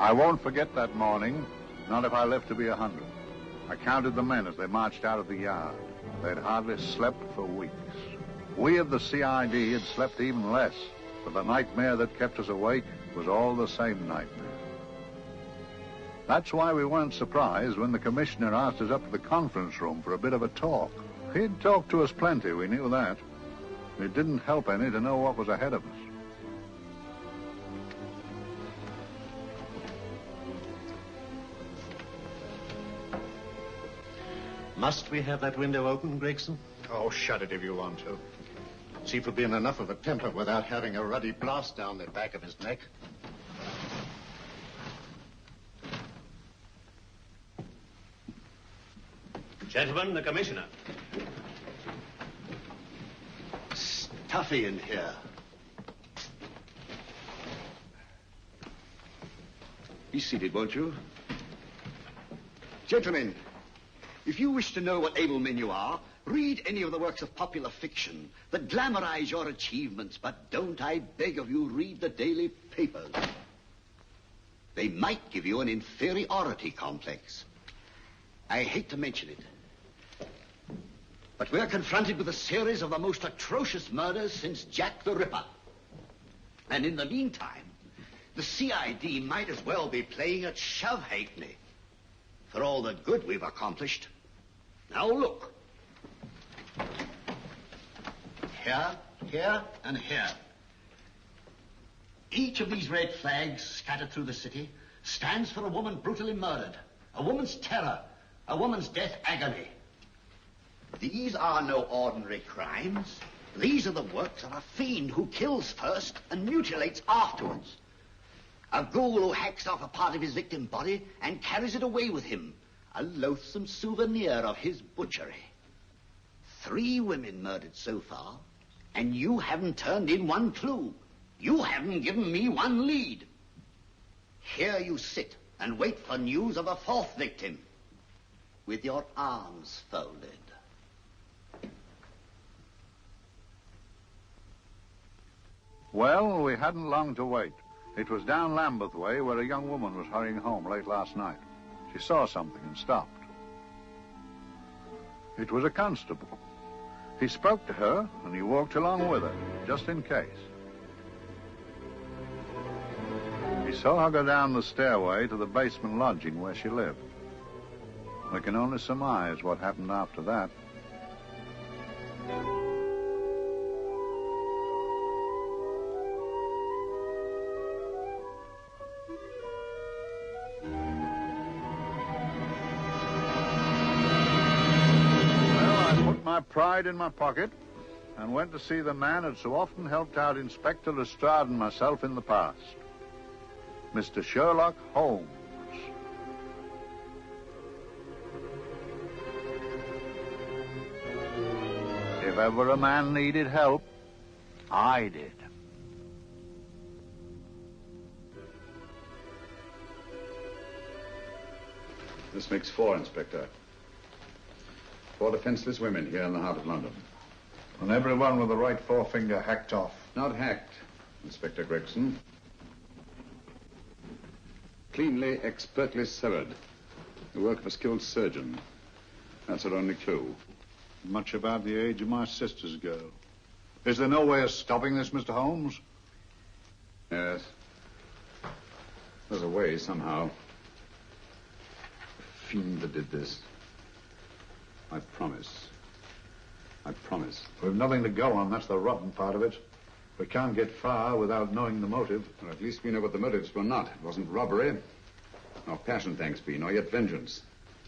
I won't forget that morning, not if I live to be 100. I counted the men as they marched out of the yard. They'd hardly slept for weeks. We of the CID had slept even less, but the nightmare that kept us awake was all the same nightmare. That's why we weren't surprised when the commissioner asked us up to the conference room for a bit of a talk. He'd talked to us plenty, we knew that. It didn't help any to know what was ahead of us. Must we have that window open, Gregson? Oh, shut it if you want to. Chief will be in enough of a temper without having a ruddy blast down the back of his neck. Gentlemen, the commissioner. Stuffy in here. Be seated, won't you? Gentlemen, if you wish to know what able men you are, read any of the works of popular fiction that glamorize your achievements, but don't, I beg of you, read the daily papers. They might give you an inferiority complex. I hate to mention it, but we're confronted with a series of the most atrocious murders since Jack the Ripper. And in the meantime, the CID might as well be playing at shove-halfpenny for all the good we've accomplished. Now look. Here, here, and here. Each of these red flags scattered through the city stands for a woman brutally murdered, a woman's terror, a woman's death agony. These are no ordinary crimes. These are the works of a fiend who kills first and mutilates afterwards. A ghoul who hacks off a part of his victim body and carries it away with him, a loathsome souvenir of his butchery. 3 women murdered so far, and you haven't turned in one clue. You haven't given me one lead. Here you sit and wait for news of a 4th victim, with your arms folded. Well, we hadn't long to wait. It was down Lambeth Way where a young woman was hurrying home late last night. She saw something and stopped. It was a constable. He spoke to her and he walked along with her, just in case. He saw her go down the stairway to the basement lodging where she lived. We can only surmise what happened after that. Pride in my pocket and went to see the man who'd so often helped out Inspector Lestrade and myself in the past, Mr. Sherlock Holmes. If ever a man needed help, I did. This makes 4, Inspector. 4 defenseless women here in the heart of London. And everyone with the right forefinger hacked off. Not hacked, Inspector Gregson. Cleanly, expertly severed. The work of a skilled surgeon. That's our only clue. Much about the age of my sister's girl. Is there no way of stopping this, Mr. Holmes? Yes. There's a way, somehow. The fiend that did this. I promise. I promise. We've nothing to go on. That's the rotten part of it. We can't get far without knowing the motive. Well, at least we know what the motives were not. It wasn't robbery, nor passion, thanks be, nor yet vengeance.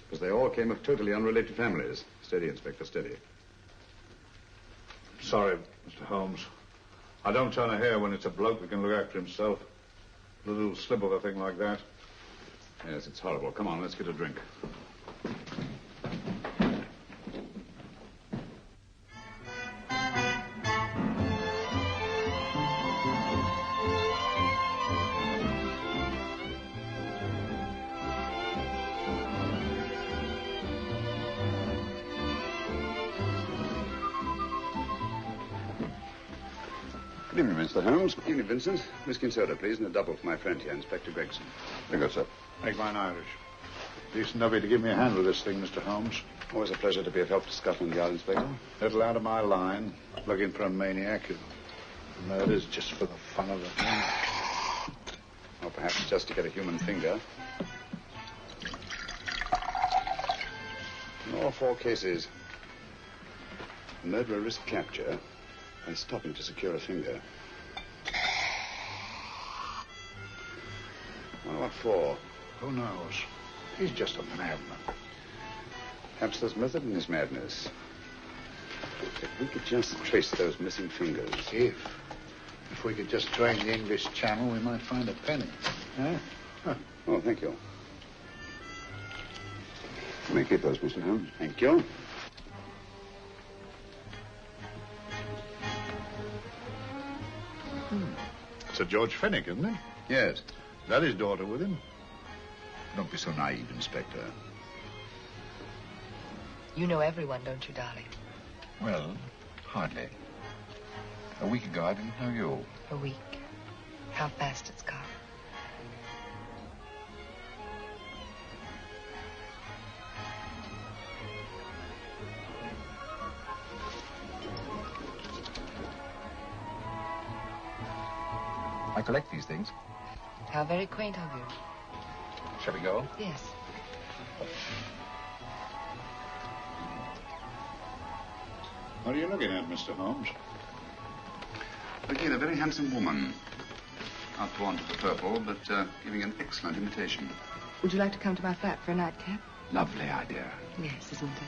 Because they all came of totally unrelated families. Steady, Inspector, steady. Sorry, Mr. Holmes. I don't turn a hair when it's a bloke that can look after himself. A little slip of a thing like that. Yes, it's horrible. Come on, let's get a drink. Good evening, Mr. Holmes. Good evening, Vincent. Whiskey and soda, please, and a double for my friend here, Inspector Gregson. Very good, sir. Make mine Irish. Decent of you to give me a hand with this thing, Mr. Holmes. Always a pleasure to be of help to Scotland Yard, Inspector. Little out of my line. Looking for a maniac who murders just for the fun of the thing. Or perhaps just to get a human finger. In all 4 cases, the murderer risked capture by stopping to secure a finger. Well, what for? Who knows? He's just a madman. Perhaps there's method in his madness. If we could just trace those missing fingers. If we could just train the English Channel, we might find a penny. Huh? Oh, thank you. You may keep those, Mr. Holmes. Thank you. Sir George Fenwick, isn't it? Yes. Is that his daughter with him? Don't be so naive, Inspector. You know everyone, don't you, darling? Well, hardly. A week ago, I didn't know you. A week. How fast it's gone. I collect these things. How very quaint of you. Shall we go? Yes. What are you looking at, Mr. Holmes? Looking at a very handsome woman. Not drawn to the purple, but giving an excellent imitation. Would you like to come to my flat for a nightcap? Lovely idea. Yes, isn't it?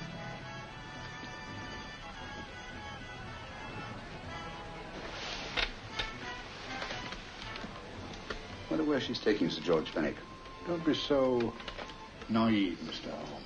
I wonder where she's taking Sir George Fenwick. Don't be so naive, Mr. Holmes.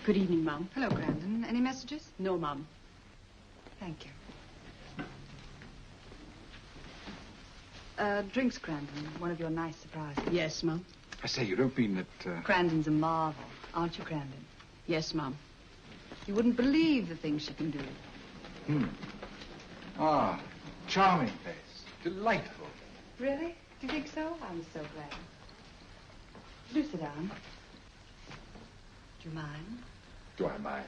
Good evening, Mum. Hello, Grandon. Any messages? No, Mum. Thank you. Drinks, Grandon. One of your nice surprises. Yes, Mum. I say, you don't mean that... Grandon's a marvel, aren't you, Grandon? Yes, Mum. You wouldn't believe the things she can do. Ah, charming place. Delightful. Really? Do you think so? I'm so glad. Do sit down. Do you mind? Do I mind?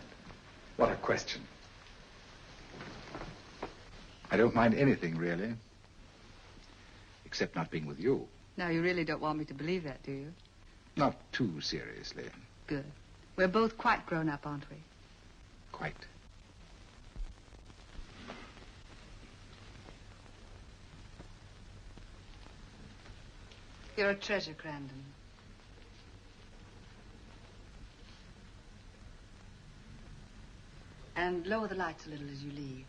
What a question. I don't mind anything, really. Except not being with you. Now, you really don't want me to believe that, do you? Not too seriously. Good. We're both quite grown up, aren't we? Quite. You're a treasure, Grandon. And lower the lights a little as you leave.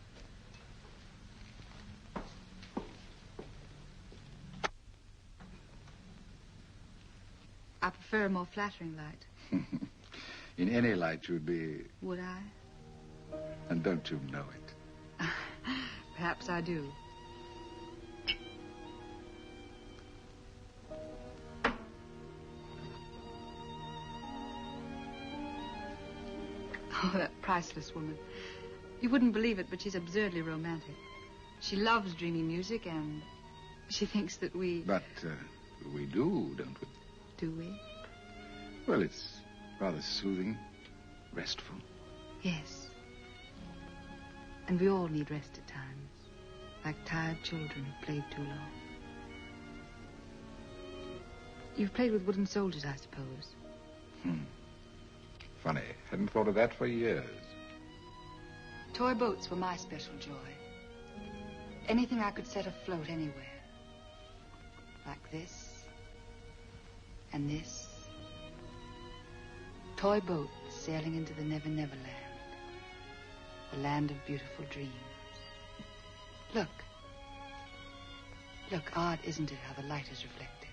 I prefer a more flattering light. In any light, you'd be... Would I? And don't you know it? Perhaps I do. Oh, that priceless woman. You wouldn't believe it, but she's absurdly romantic. She loves dreamy music, and she thinks that we... But we do, don't we? Do we? Well, it's rather soothing, restful. Yes. And we all need rest at times. like tired children who've played too long. You've played with wooden soldiers, I suppose. Funny. Hadn't thought of that for years. Toy boats were my special joy. Anything I could set afloat anywhere. Like this. And this. Toy boats sailing into the Never Never Land. The land of beautiful dreams. Look. Look, odd, isn't it, how the light is reflected?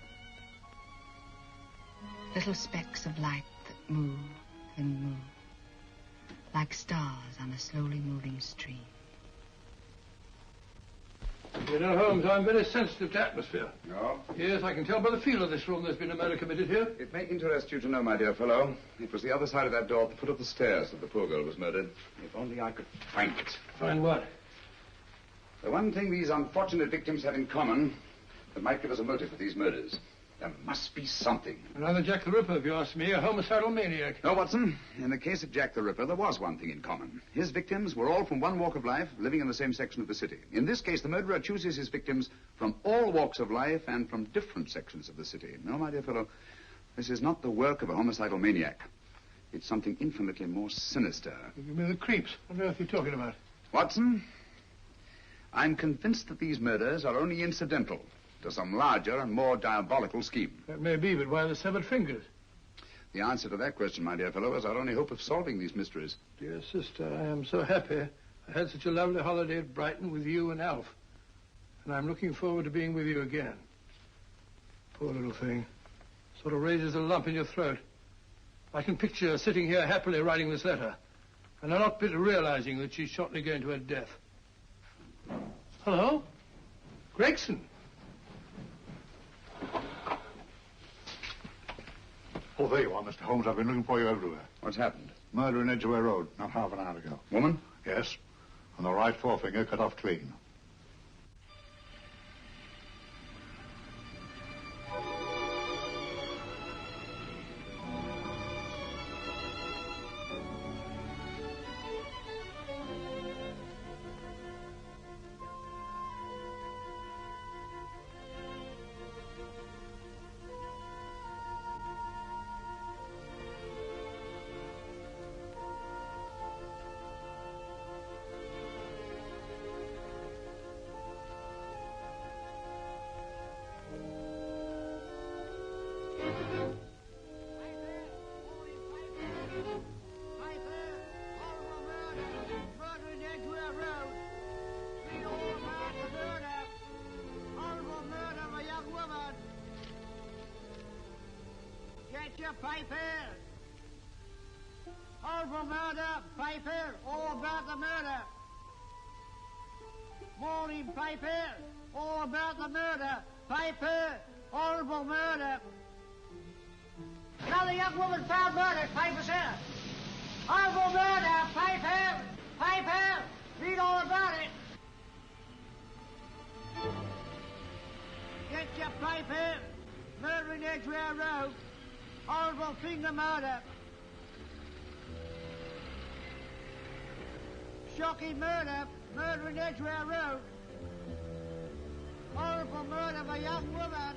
Little specks of light that move and move. Like stars on a slowly moving stream. You know, Holmes, I'm very sensitive to atmosphere. No? Yes, I can tell by the feel of this room there's been a murder committed here. It may interest you to know, my dear fellow, it was the other side of that door at the foot of the stairs that the poor girl was murdered. If only I could find it. Find what? The one thing these unfortunate victims have in common that might give us a motive for these murders. There must be something. Another Jack the Ripper, if you ask me, a homicidal maniac. No, Watson. In the case of Jack the Ripper, there was one thing in common. His victims were all from one walk of life, living in the same section of the city. In this case, the murderer chooses his victims from all walks of life and from different sections of the city. No, my dear fellow, this is not the work of a homicidal maniac. It's something infinitely more sinister. You mean the creeps? What on earth are you talking about? Watson, I'm convinced that these murders are only incidental to some larger and more diabolical scheme. That may be, but why the severed fingers? The answer to that question, my dear fellow, is our only hope of solving these mysteries. Dear sister, I am so happy. I had such a lovely holiday at Brighton with you and Alf. And I'm looking forward to being with you again. Poor little thing. Sort of raises a lump in your throat. I can picture her sitting here happily writing this letter. And I'm not bit realizing that she's shortly going to her death. Hello? Gregson. Oh, there you are, Mr. Holmes. I've been looking for you everywhere. What's happened? Murder in Edgware Road, not half an hour ago. Woman? Yes. And the right forefinger cut off clean. Get your papers. Horrible murder, paper, all about the murder. Morning paper, all about the murder. Paper, horrible murder. Another young woman found murdered, paper, sir. Horrible murder, paper, paper, read all about it. Get your paper, murder in Edgware Road. Horrible finger murder. Shocking murder. Murder in Edgware Road. Horrible murder of a young woman.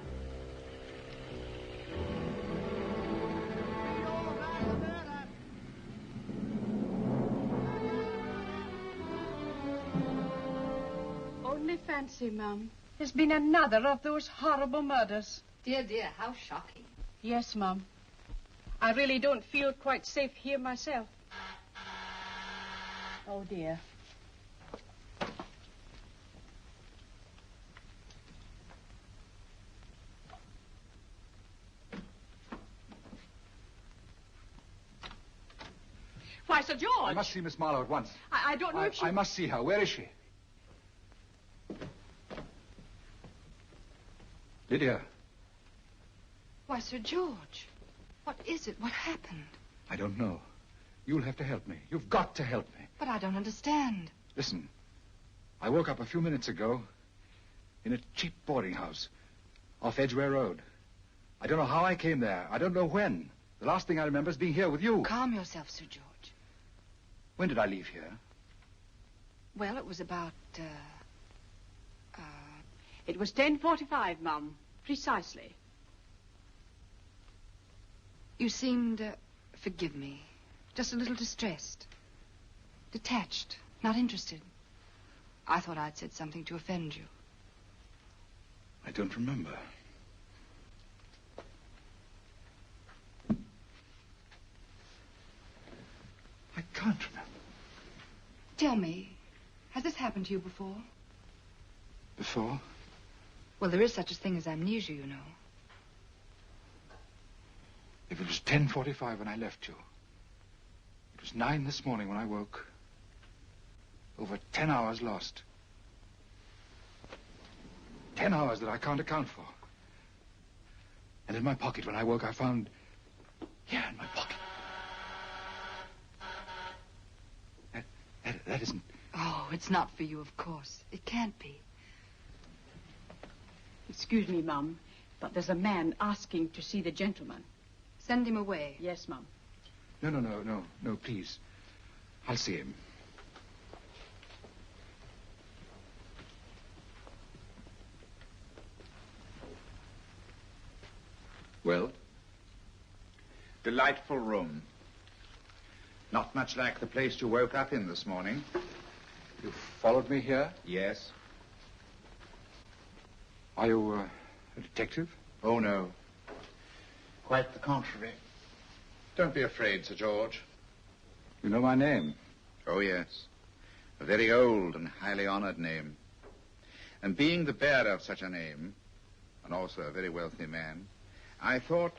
Read all about the murder. Only fancy, Mum. There's been another of those horrible murders. Dear, dear, how shocking. Yes, Mum. I really don't feel quite safe here myself. Oh, dear. Why, Sir George! I must see Miss Marlowe at once. I don't know if she... I must see her. Where is she? Lydia. Why, Sir George, what is it? What happened? I don't know. You'll have to help me. You've got to help me. But I don't understand. Listen. I woke up a few minutes ago in a cheap boarding house off Edgware Road. I don't know how I came there. I don't know when. The last thing I remember is being here with you. Calm yourself, Sir George. When did I leave here? Well, it was about It was 10:45, Mum. Precisely. You seemed, forgive me, just a little distressed. Detached, not interested. I thought I'd said something to offend you. I don't remember. I can't remember. Tell me, has this happened to you before? Before? Well, there is such a thing as amnesia, you know. If it was 10:45 when I left you, it was 9 this morning when I woke. Over 10 hours lost. 10 hours that I can't account for. And in my pocket when I woke, I found... Here in my pocket. That isn't... Oh, it's not for you, of course. It can't be. Excuse me, Mum, but there's a man asking to see the gentleman. Send him away. Yes, Mum. No, please. I'll see him. Well? Delightful room. Not much like the place you woke up in this morning. You followed me here? Yes. Are you a detective? Oh, no. Quite the contrary. Don't be afraid, Sir George. You know my name? Oh, yes. A very old and highly honored name. And being the bearer of such a name, and also a very wealthy man, I thought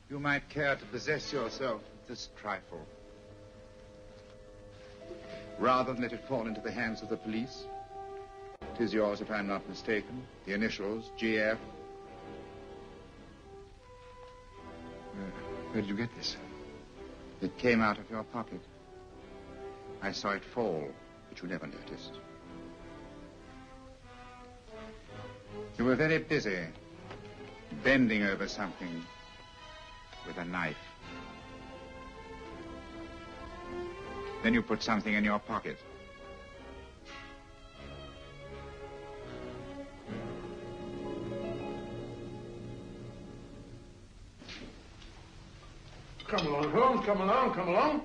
you might care to possess yourself of this trifle. Rather than let it fall into the hands of the police. It is yours, if I'm not mistaken. The initials, GF. Where did you get this? It came out of your pocket. I saw it fall, but you never noticed. You were very busy, bending over something with a knife. Then you put something in your pocket. Come along, Holmes, come along, come along.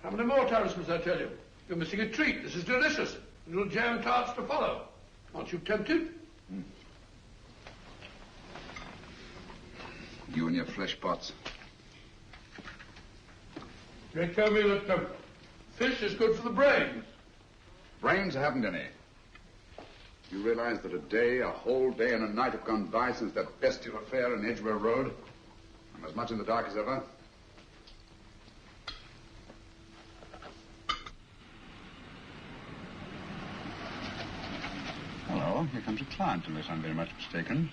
How many more talismans, I tell you? You're missing a treat. This is delicious. Little jam tarts to follow. Aren't you tempted? You and your flesh pots. They tell me that fish is good for the brains. Brains haven't any. You realize that a whole day and a night have gone by since that bestial affair in Edgware Road? I'm as much in the dark as ever. Hello, here comes a client, unless I'm very much mistaken.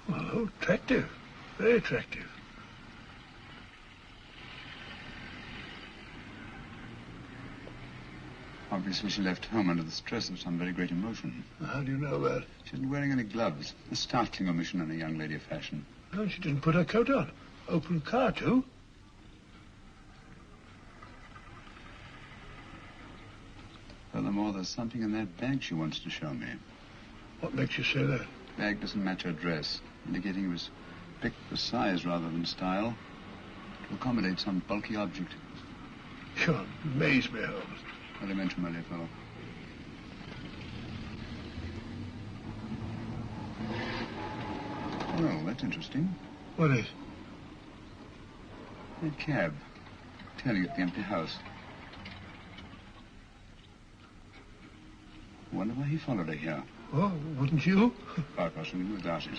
Oh, attractive. Very attractive. Obviously, she left home under the stress of some very great emotion. How do you know that? She isn't wearing any gloves. A startling omission in a young lady of fashion. No, she didn't put her coat on. Open car, too. Furthermore, there's something in that bag she wants to show me. What makes you say that? The bag doesn't match her dress, indicating it was picked for size rather than style, to accommodate some bulky object. You amaze me, Holmes. Elementary, my dear fellow. Well, that's interesting. What is? That cab, tailing at the empty house. I wonder why he followed her here. Oh, wouldn't you? Quite possibly with glasses.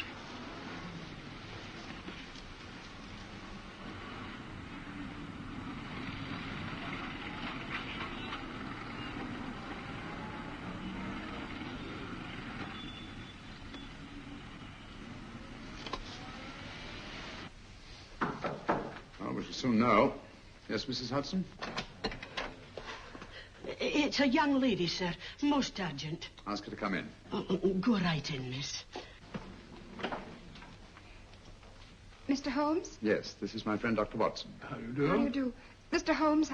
Well, we shall soon know. Yes, Mrs. Hudson? It's a young lady, sir. Most urgent. Ask her to come in. Go right in, miss. Mr. Holmes? Yes, this is my friend, Dr. Watson. How do you do? How do you do? Mr. Holmes,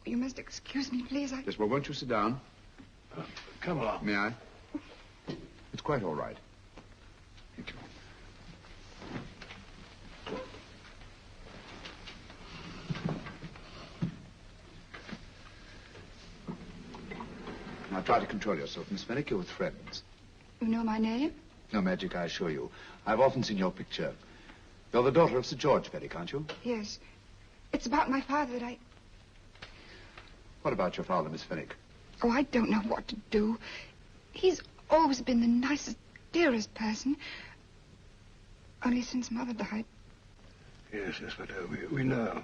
you must excuse me, please. Yes, well, won't you sit down? Come along. May I? It's quite all right. Thank you. Now, try to control yourself, Miss Fenwick. You're with friends. You know my name? No magic, I assure you. I've often seen your picture. You're the daughter of Sir George Fenwick, aren't you? Yes. It's about my father that What about your father, Miss Fenwick? Oh, I don't know what to do. He's always been the nicest, dearest person. Only since Mother died. Yes, but we know.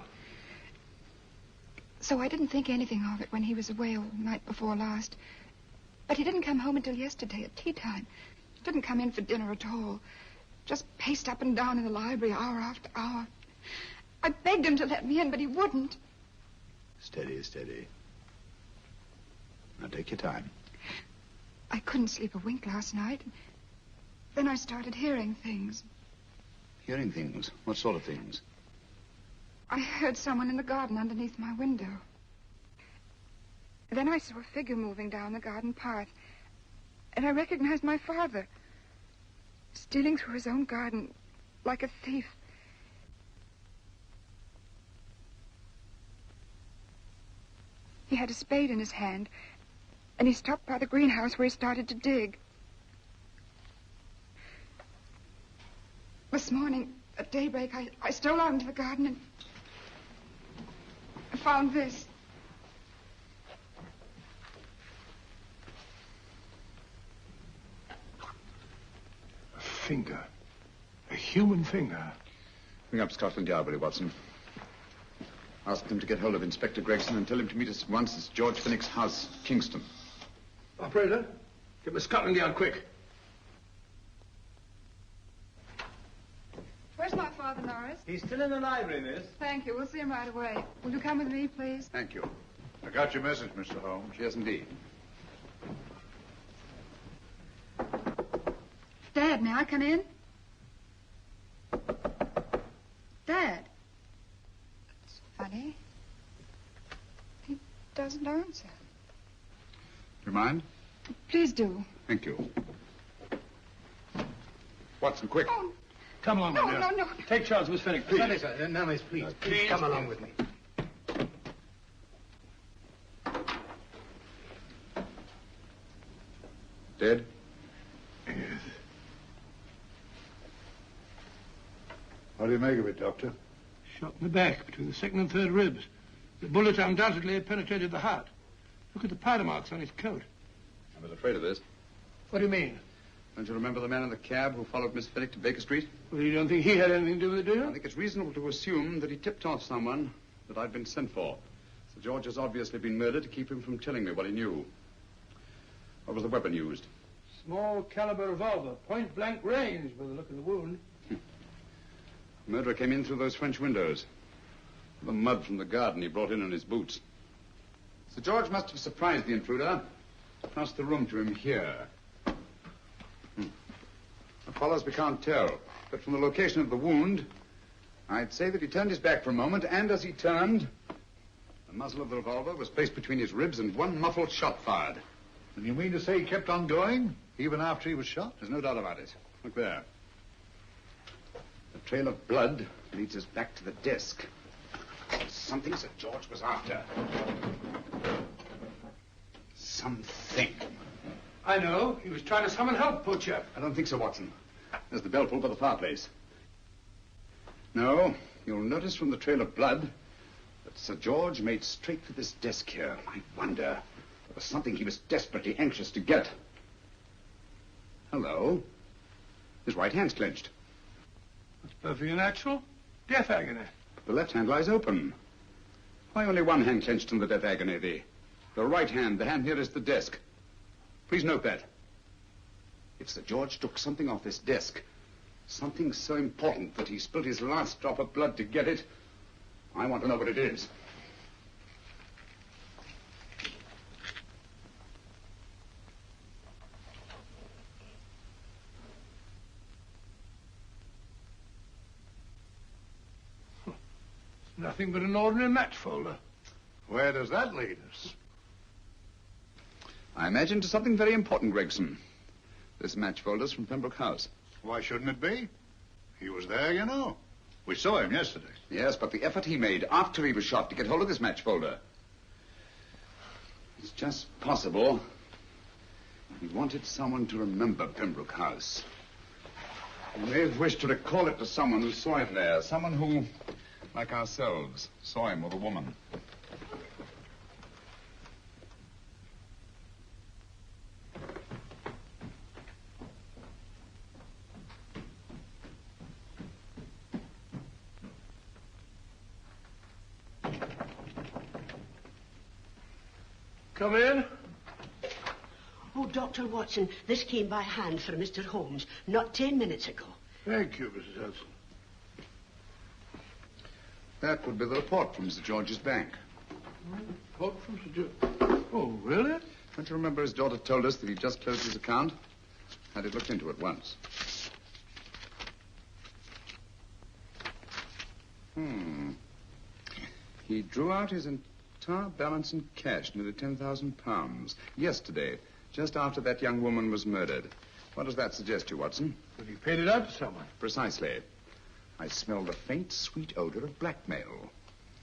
So I didn't think anything of it when he was away all night before last. But he didn't come home until yesterday at tea time. He didn't come in for dinner at all. Just paced up and down in the library hour after hour. I begged him to let me in, but he wouldn't. Steady, steady. Now take your time. I couldn't sleep a wink last night. Then I started hearing things. Hearing things? What sort of things? I heard someone in the garden underneath my window. Then I saw a figure moving down the garden path. And I recognized my father. Stealing through his own garden like a thief. He had a spade in his hand, and he stopped by the greenhouse where he started to dig. This morning, at daybreak, I stole out into the garden and found this. A finger. A human finger. Ring up Scotland Yard, will you, Watson? Ask them to get hold of Inspector Gregson and tell him to meet us at once at George Fenwick's house, Kingston. Operator, get me Scotland Yard quick. Where's my father, Norris? He's still in the library, miss. Thank you. We'll see him right away. Will you come with me, please? Thank you. I got your message, Mr. Holmes. Yes, indeed. Dad, may I come in? Dad. It's funny. He doesn't answer. Do you mind? Please do. Thank you. Watson, quick. Oh, Come along, no, my dear. no. Take charge, Miss Fenwick, please. Sorry, sir. Now, miss, please. Please come along with me. Dead? Yes. What do you make of it, Doctor? Shot in the back, between the second and third ribs. The bullet undoubtedly had penetrated the heart. Look at the powder marks on his coat. I was afraid of this. What do you mean? Don't you remember the man in the cab who followed Miss Fenwick to Baker Street? Well, you don't think he had anything to do with it, do you? I think it's reasonable to assume that he tipped off someone that I'd been sent for. Sir George has obviously been murdered to keep him from telling me what he knew. What was the weapon used? Small caliber revolver, point blank range by the look of the wound. The murderer came in through those French windows. The mud from the garden he brought in on his boots. Sir George must have surprised the intruder. Crossed the room to him here. What follows we can't tell. But from the location of the wound, I'd say that he turned his back for a moment, and as he turned, the muzzle of the revolver was placed between his ribs and one muffled shot fired. And you mean to say he kept on going, even after he was shot? There's no doubt about it. Look there. The trail of blood leads us back to the desk. Something Sir George was after. Something. I know. He was trying to summon help, poor chap. I don't think so, Watson. There's the bell pull by the fireplace. No, you'll notice from the trail of blood that Sir George made straight for this desk here. I wonder. There was something he was desperately anxious to get. Hello. His right hand's clenched. That's perfectly natural. Death agony. But the left hand lies open. Why only one hand clenched in the death agony, the right hand, the hand nearest the desk? Please note that. If Sir George took something off this desk, something so important that he spilled his last drop of blood to get it, I want to know what it is. Nothing but an ordinary match folder. Where does that lead us? I imagine to something very important, Gregson. This match folder's from Pembroke House. Why shouldn't it be? He was there, you know. We saw him yesterday. Yes, but the effort he made after he was shot to get hold of this match folder. It's just possible he wanted someone to remember Pembroke House. He may have wished to recall it to someone who saw him there. Someone who, like ourselves, saw him with a woman. Come in. Oh, Dr. Watson, this came by hand for Mr. Holmes not 10 minutes ago. Thank you, Mrs. Hudson. That would be the report from Sir George's bank. Report from Sir George? Oh, really? Don't you remember his daughter told us that he'd just closed his account? Had it looked into at once. He drew out his entire balance in cash, nearly £10,000, yesterday, just after that young woman was murdered. What does that suggest to you, Watson? That he paid it out to someone. Precisely. I smell the faint, sweet odor of blackmail.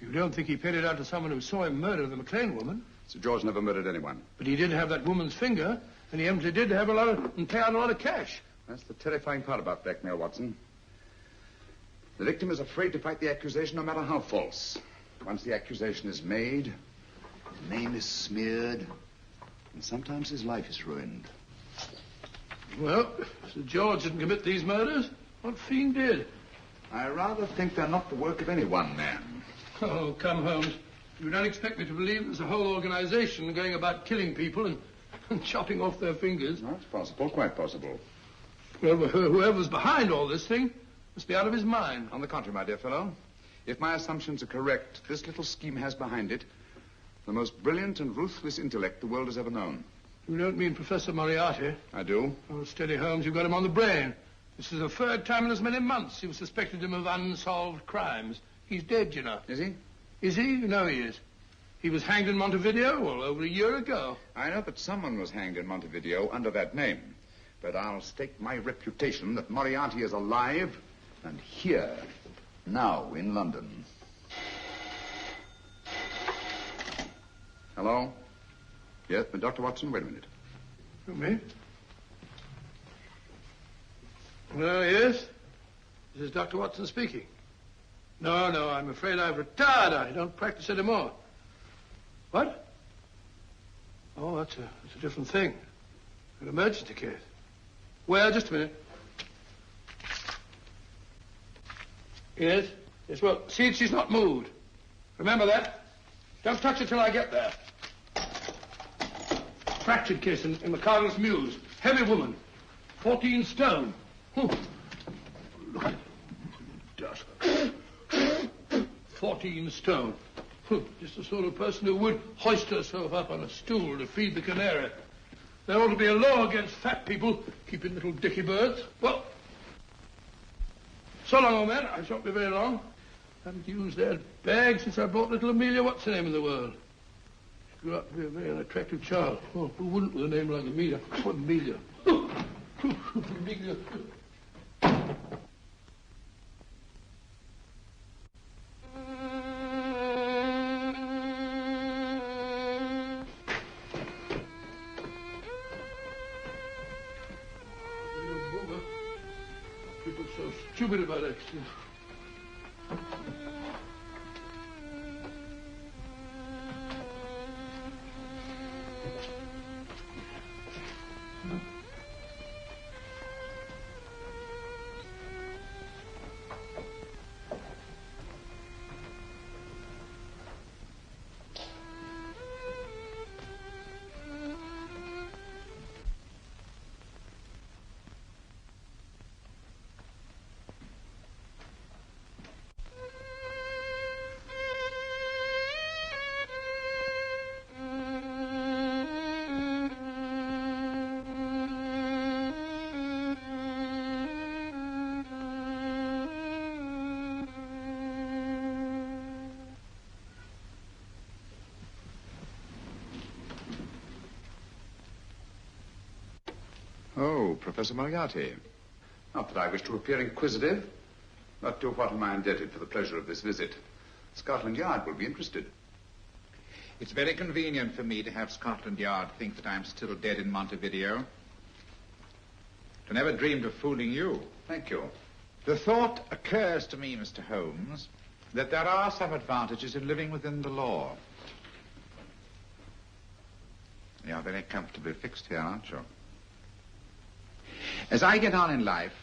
You don't think he paid it out to someone who saw him murder the McLean woman? Sir George never murdered anyone. But he did have that woman's finger, and he empty did have and pay out a lot of cash. That's the terrifying part about blackmail, Watson. The victim is afraid to fight the accusation, no matter how false. Once the accusation is made, his name is smeared, and sometimes his life is ruined. Well, Sir George didn't commit these murders. What fiend did? I rather think they're not the work of any one man. Oh, come, Holmes. You don't expect me to believe there's a whole organization going about killing people and chopping off their fingers? No, it's possible, quite possible. Well, whoever's behind all this thing must be out of his mind. On the contrary, my dear fellow, if my assumptions are correct, this little scheme has behind it the most brilliant and ruthless intellect the world has ever known. You don't mean Professor Moriarty? I do. Oh, steady, Holmes. You've got him on the brain. This is the third time in as many months you've suspected him of unsolved crimes. He's dead, you know. Is he? Is he? You know he is. He was hanged in Montevideo, well, over a year ago. I know that someone was hanged in Montevideo under that name. But I'll stake my reputation that Moriarty is alive and here, now, in London. Hello? Yes, but Dr. Watson, wait a minute. You me? Well, yes. This is Dr. Watson speaking. No, I'm afraid I've retired. I don't practice anymore. What? Oh, that's a different thing. An emergency case. Well, just a minute. Yes? Yes, well, see, she's not moved. Remember that? Don't touch her till I get there. Fractured case in the Cardinal's Mews. Heavy woman. 14 stone. Look at dust. 14 stone. Just the sort of person who would hoist herself up on a stool to feed the canary. There ought to be a law against fat people keeping little dicky birds. Well, so long, old man. I shan't be very long. Haven't used that bag since I bought little Amelia. What's the name in the world? She grew up to be a very unattractive child. Oh, who wouldn't with a name like Amelia? Oh, Amelia. Amelia. People so stupid about accidents. Oh, Professor Moriarty. Not that I wish to appear inquisitive, but to what am I indebted for the pleasure of this visit? Scotland Yard will be interested. It's very convenient for me to have Scotland Yard think that I'm still dead in Montevideo. I never dreamed of fooling you. Thank you. The thought occurs to me, Mr. Holmes, that there are some advantages in living within the law. You're very comfortably fixed here, aren't you? As I get on in life,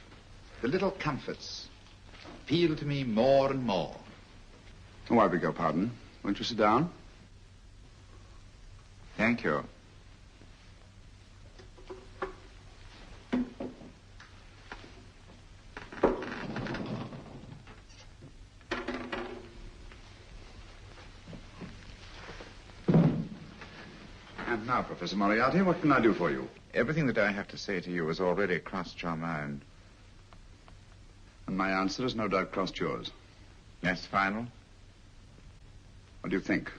the little comforts appeal to me more and more. Oh, I beg your pardon. Won't you sit down? Thank you. And now, Professor Moriarty, what can I do for you? Everything that I have to say to you has already crossed your mind. And my answer has no doubt crossed yours. Yes, final? What do you think?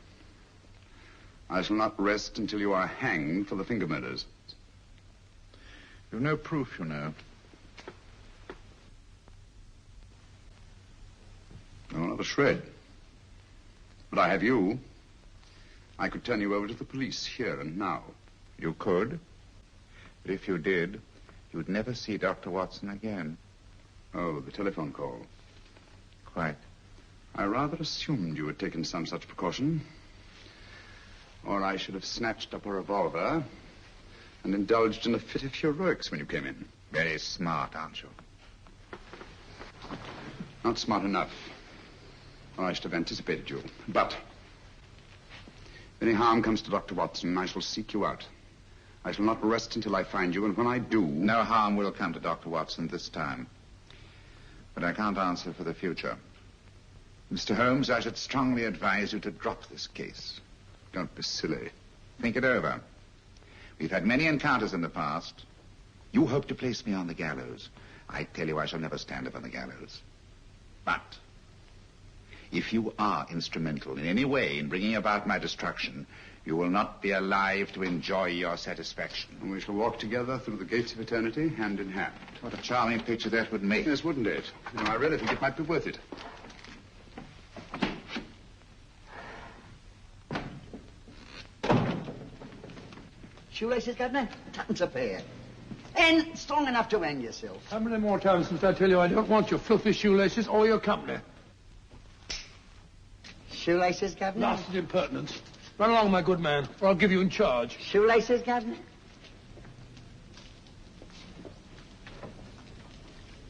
I shall not rest until you are hanged for the finger murders. You've no proof, you know. No, not a shred. But I have you. I could turn you over to the police here and now. You could. But if you did, you'd never see Dr. Watson again. Oh, the telephone call. Quite. I rather assumed you had taken some such precaution. Or I should have snatched up a revolver and indulged in a fit of heroics when you came in. Very smart, aren't you? Not smart enough. Or I should have anticipated you. But if any harm comes to Dr. Watson, I shall seek you out. I shall not rest until I find you, and when I do... No harm will come to Dr. Watson this time. But I can't answer for the future. Mr. Holmes, I should strongly advise you to drop this case. Don't be silly. Think it over. We've had many encounters in the past. You hope to place me on the gallows. I tell you I shall never stand up on the gallows. But if you are instrumental in any way in bringing about my destruction, you will not be alive to enjoy your satisfaction. And we shall walk together through the gates of eternity, hand in hand. What a charming picture that would make. Yes, wouldn't it? You know, I really think it might be worth it. Shoelaces, Governor? Tuppence a pair. And strong enough to hang yourself. How many more times must I tell you I don't want your filthy shoelaces or your company? Shoelaces, Governor? Nasty impertinence. Run along, my good man, or I'll give you in charge. Shoelaces, Governor?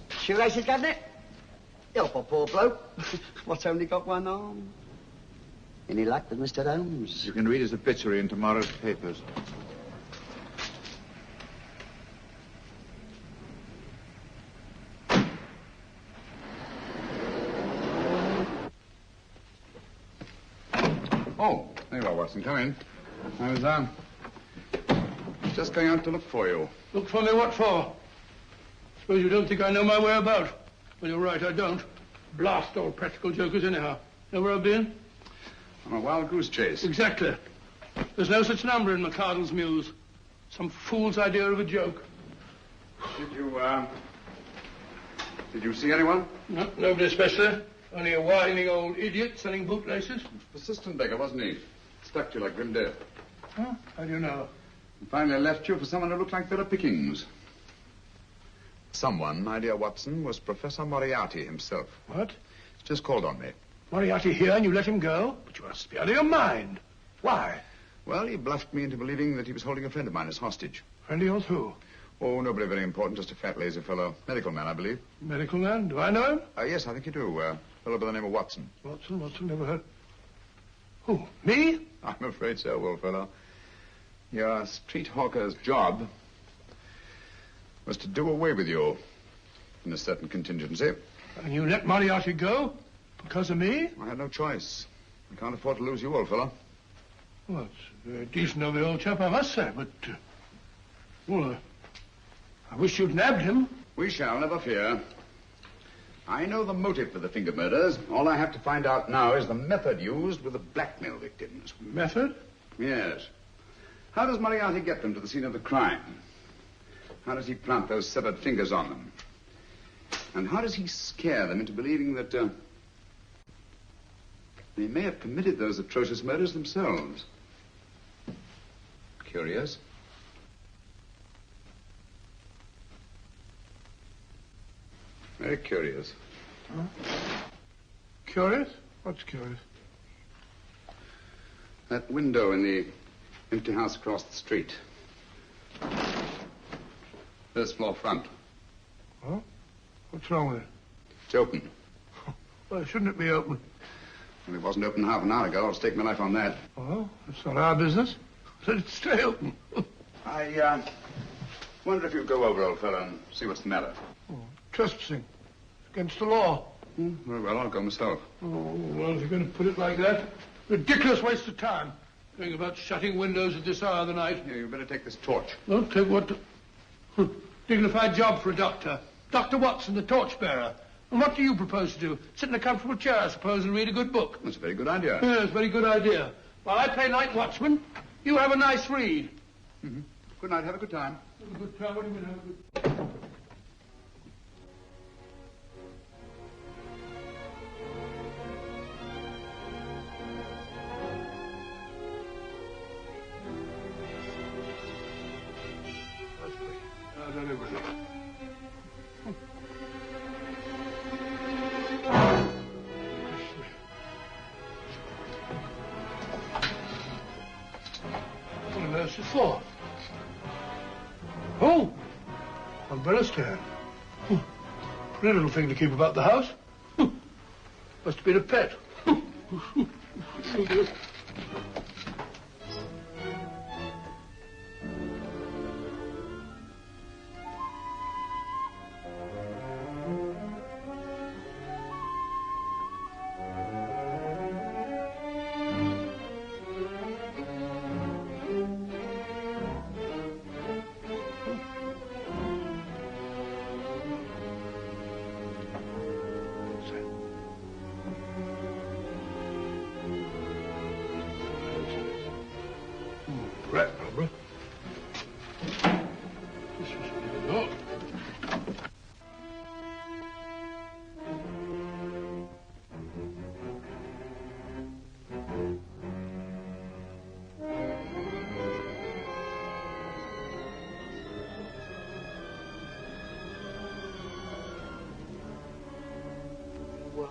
Shoelaces, Governor? Help a poor bloke. What's only got one arm? Any luck with Mr. Holmes? You can read his obituary in tomorrow's papers. Oh, there you are, Watson. Come in. I was, just going out to look for you. Look for me what for? Suppose you don't think I know my way about. Well, you're right, I don't. Blast all practical jokers anyhow. Know where I've been? On a wild goose chase. Exactly. There's no such number in McCardle's Muse. Some fool's idea of a joke. Did you see anyone? No, nobody especially. Only a whining old idiot selling bootlaces. Persistent beggar, wasn't he? Stuck to you like grim death. Huh? How do you know? And finally left you for someone who looked like better pickings. Someone, my dear Watson, was Professor Moriarty himself. What? He's just called on me. Moriarty here and you let him go? But you must be out of your mind. Why? Well, he bluffed me into believing that he was holding a friend of mine as hostage. Friend of yours who? Oh, nobody very important, just a fat, lazy fellow. Medical man, I believe. Medical man? Do I know him? Yes, I think you do. A fellow by the name of Watson. Watson, never heard. Who, me? I'm afraid so, old fellow. Your street hawker's job was to do away with you in a certain contingency. And you let Moriarty go? Because of me? I had no choice. I can't afford to lose you, old fellow. Well, it's very decent of the old chap, I must say, but... I wish you'd nabbed him. We shall, never fear. I know the motive for the finger murders. All I have to find out now is the method used with the blackmail victims. Method? Yes. How does Moriarty get them to the scene of the crime? How does he plant those severed fingers on them? And how does he scare them into believing that they may have committed those atrocious murders themselves? Curious. Very curious. Huh? Curious? What's curious? That window in the empty house across the street. First floor front. Oh? What's wrong with it? It's open. Why shouldn't it be open? Well, it wasn't open half an hour ago. I'll stake my life on that. Oh, that's not our business. Let it stay open. I wonder if you'd go over, old fellow, and see what's the matter. Oh, trespassing. Against the law. Very well, I'll go myself. Oh, well, if you're going to put it like that, ridiculous waste of time. Going about shutting windows at this hour of the night. Yeah, you better take this torch. Well, take what? Dignified job for a doctor. Dr. Watson, the torchbearer. And what do you propose to do? Sit in a comfortable chair, I suppose, and read a good book? That's a very good idea. Yes, very good idea. While I play night watchman, you have a nice read. Mm-hmm. Good night. Have a good time. Have a good time? What do you mean, have a good time? For? Oh, umbrella stand. Pretty little thing to keep about the house. Must have been a pet.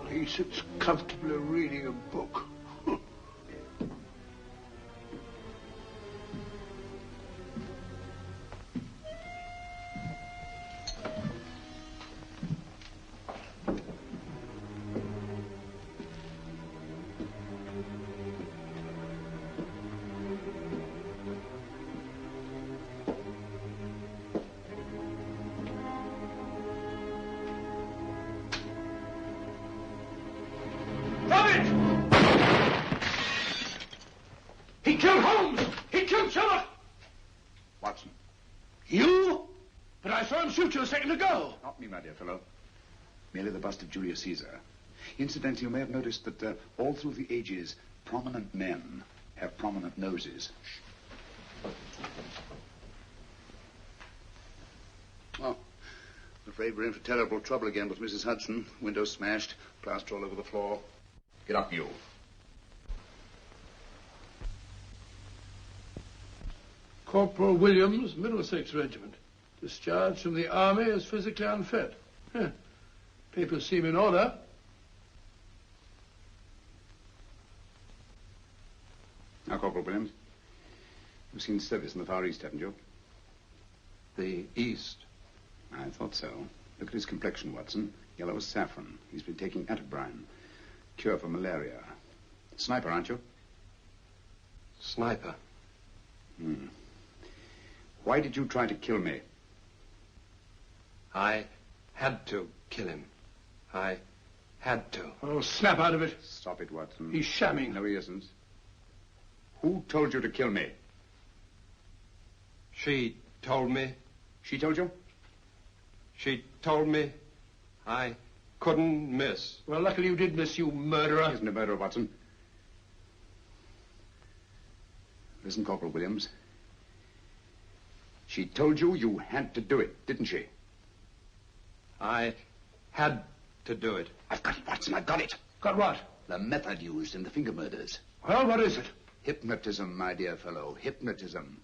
He sits comfortably reading a book. He killed Holmes! He killed Sherlock! Watson. You? But I saw him shoot you a second ago. Not me, my dear fellow. Merely the bust of Julius Caesar. Incidentally, you may have noticed that all through the ages, prominent men have prominent noses. Oh, I'm afraid we're in for terrible trouble again with Mrs. Hudson. Windows smashed, plaster all over the floor. Get up, you. Corporal Williams, Middlesex Regiment. Discharged from the army as physically unfit. Papers seem in order. Now, Corporal Williams, you've seen service in the Far East, haven't you? The East? I thought so. Look at his complexion, Watson. Yellow as saffron. He's been taking atabrine. Cure for malaria. Sniper, aren't you? Sniper. Why did you try to kill me? I had to kill him. I had to. Oh, snap out of it. Stop it, Watson. He's shamming. No, he isn't. Who told you to kill me? She told me. She told you? She told me I couldn't miss. Well, luckily you did miss, you murderer. He isn't a murderer, Watson. Listen, Corporal Williams. She told you you had to do it, didn't she? I had to do it. I've got it, Watson, I've got it. Got what? The method used in the finger murders. Well, what is it? Hypnotism, my dear fellow, hypnotism.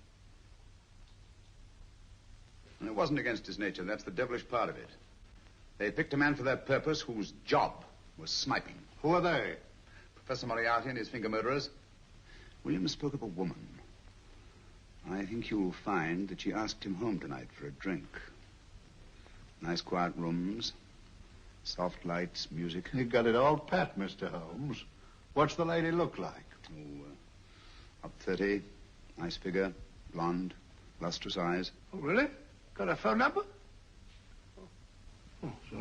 And it wasn't against his nature, that's the devilish part of it. They picked a man for their purpose whose job was sniping. Who are they? Professor Moriarty and his finger murderers. Williams spoke of a woman. I think you'll find that she asked him home tonight for a drink. Nice quiet rooms, soft lights, music. You got it all pat, Mr. Holmes. What's the lady look like? Oh, up 30, nice figure, blonde, lustrous eyes. Oh, really? Got a phone number? Oh, so?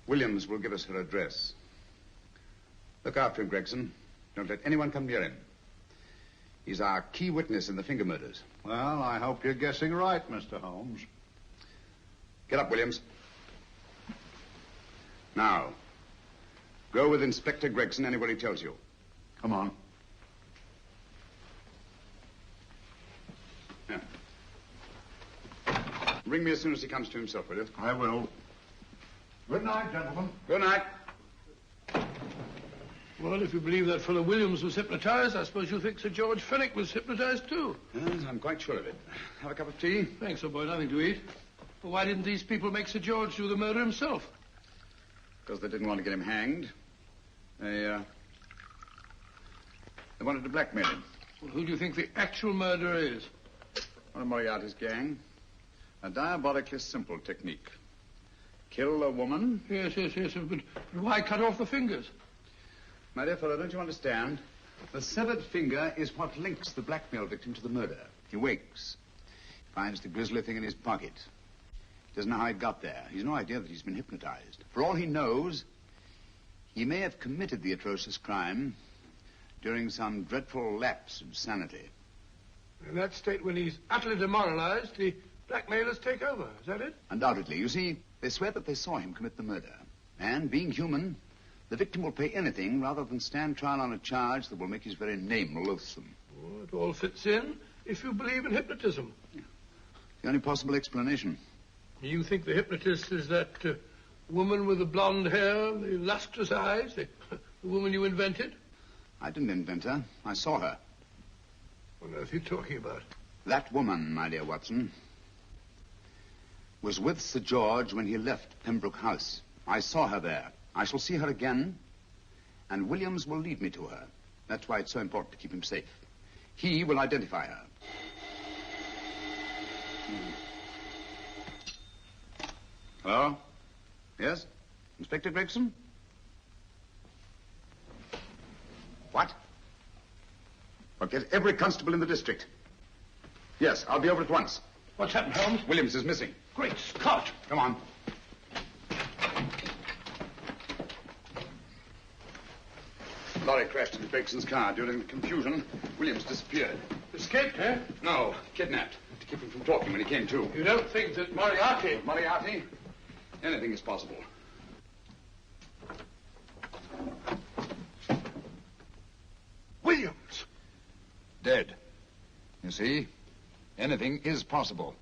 Williams will give us her address. Look after him, Gregson. Don't let anyone come near him. He's our key witness in the finger murders. Well, I hope you're guessing right, Mr. Holmes. Get up, Williams. Now, go with Inspector Gregson anywhere he tells you. Come on. Yeah. Ring me as soon as he comes to himself, will you? I will. Good night, gentlemen. Good night. Well, if you believe that fellow Williams was hypnotized, I suppose you think Sir George Fenwick was hypnotized, too. Yes, I'm quite sure of it. Have a cup of tea? Thanks, old boy. Nothing to eat. But why didn't these people make Sir George do the murder himself? Because they didn't want to get him hanged. They wanted to blackmail him. Well, who do you think the actual murderer is? One of Moriarty's gang. A diabolically simple technique. Kill a woman. Yes. But why cut off the fingers? My dear fellow, don't you understand? The severed finger is what links the blackmail victim to the murder. He wakes, finds the grisly thing in his pocket. He doesn't know how it got there. He's no idea that he's been hypnotized. For all he knows, he may have committed the atrocious crime during some dreadful lapse of sanity. In that state, when he's utterly demoralized, the blackmailers take over. Is that it? Undoubtedly. You see, they swear that they saw him commit the murder. And, being human, the victim will pay anything rather than stand trial on a charge that will make his very name loathsome. Oh, it all fits in if you believe in hypnotism. Yeah. The only possible explanation. You think the hypnotist is that woman with the blonde hair, the lustrous eyes, the woman you invented? I didn't invent her. I saw her. What on earth are you talking about? That woman, my dear Watson, was with Sir George when he left Pembroke House. I saw her there. I shall see her again, and Williams will lead me to her. That's why it's so important to keep him safe. He will identify her. Hello? Yes? Inspector Gregson? What? Well, get every constable in the district. Yes, I'll be over at once. What's happened, Holmes? Williams is missing. Great Scott! Come on. Lorry crashed into Gregson's car. During the confusion, Williams disappeared. Escaped, eh? No, kidnapped. To keep him from talking when he came to. You don't think that Moriarty... Moriarty? Anything is possible. Williams! Dead. You see? Anything is possible.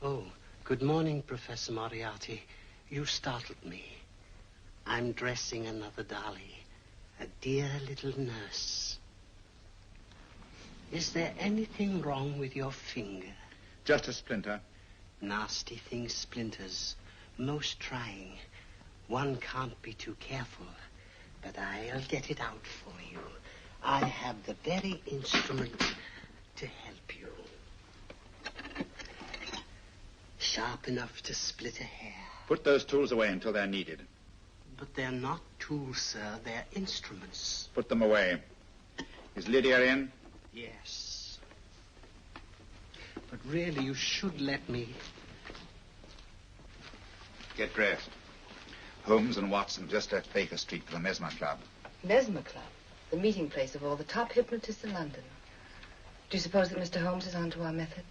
Oh, good morning, Professor Moriarty. You startled me. I'm dressing another dolly, a dear little nurse. Is there anything wrong with your finger? Just a splinter. Nasty thing, splinters. Most trying. One can't be too careful, but I'll get it out for you. I have the very instrument to help you. Sharp enough to split a hair. Put those tools away until they're needed. But they're not tools, sir. They're instruments. Put them away. Is Lydia in? Yes. But really, you should let me. Get dressed. Holmes and Watson just left Baker Street for the Mesmer Club. Mesmer Club? The meeting place of all the top hypnotists in London. Do you suppose that Mr. Holmes is onto our method?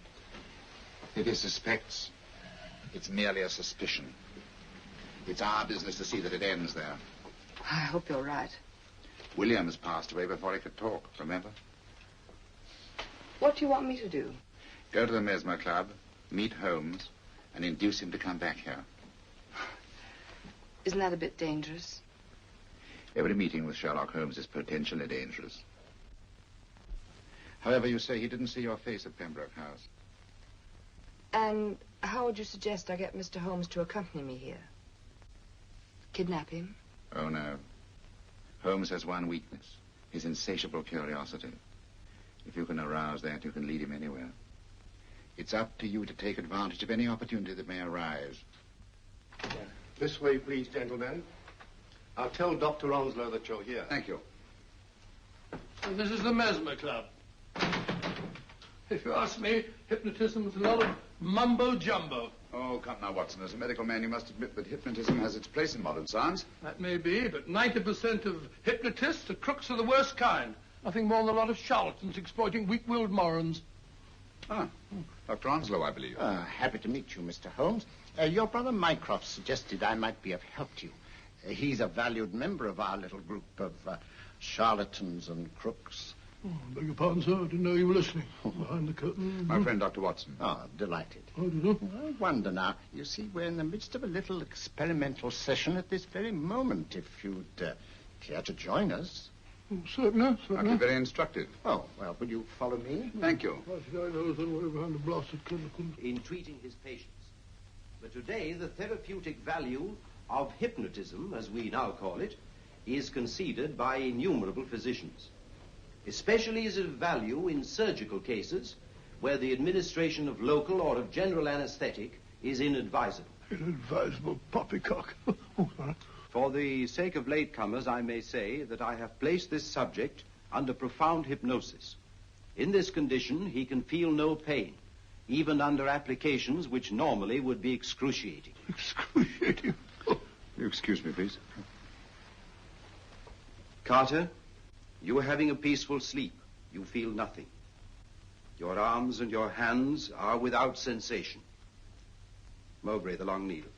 If he suspects, it's merely a suspicion. It's our business to see that it ends there. I hope you're right. Williams passed away before he could talk, remember? What do you want me to do? Go to the Mesmer Club, meet Holmes, and induce him to come back here. Isn't that a bit dangerous? Every meeting with Sherlock Holmes is potentially dangerous. However, you say he didn't see your face at Pembroke House. And how would you suggest I get Mr. Holmes to accompany me here? Kidnap him? Oh, no. Holmes has one weakness, his insatiable curiosity. If you can arouse that, you can lead him anywhere. It's up to you to take advantage of any opportunity that may arise. This way, please, gentlemen. I'll tell Dr. Onslow that you're here. Thank you. And this is the Mesmer Club. If you ask me, hypnotism is a lot of mumbo-jumbo. Oh, come now, Watson. As a medical man, you must admit that hypnotism has its place in modern science. That may be, but 90% of hypnotists are crooks of the worst kind. Nothing more than a lot of charlatans exploiting weak-willed morons. Ah, Dr. Onslow, I believe. Happy to meet you, Mr. Holmes. Your brother Mycroft suggested I might be of help to you. He's a valued member of our little group of charlatans and crooks. Oh, beg your pardon, sir. I didn't know you were listening. Behind the curtain. My friend, Dr. Watson. Oh, delighted. Oh, do you? I wonder now. You see, we're in the midst of a little experimental session at this very moment. If you'd care to join us. Oh, certainly. That'd be very instructive. Oh, well, will you follow me? Thank you. In treating his patients. But today, the therapeutic value of hypnotism, as we now call it, is conceded by innumerable physicians. Especially is of value in surgical cases where the administration of local or of general anesthetic is inadvisable. Inadvisable poppycock. For the sake of latecomers, I may say that I have placed this subject under profound hypnosis. In this condition, he can feel no pain, even under applications which normally would be excruciating. Excruciating? You excuse me, please. Carter, you are having a peaceful sleep. You feel nothing. Your arms and your hands are without sensation. Mowbray, the long needle.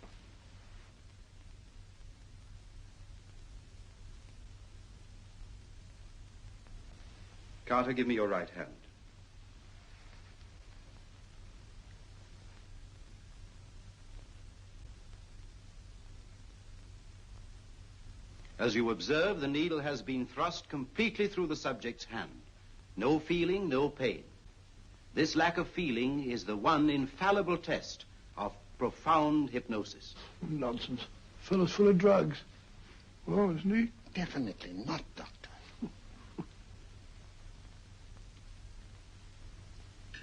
Carter, give me your right hand. As you observe, the needle has been thrust completely through the subject's hand. No feeling, no pain. This lack of feeling is the one infallible test of profound hypnosis. Nonsense. Fellow's full of drugs. Well, isn't he? Definitely not, Doctor.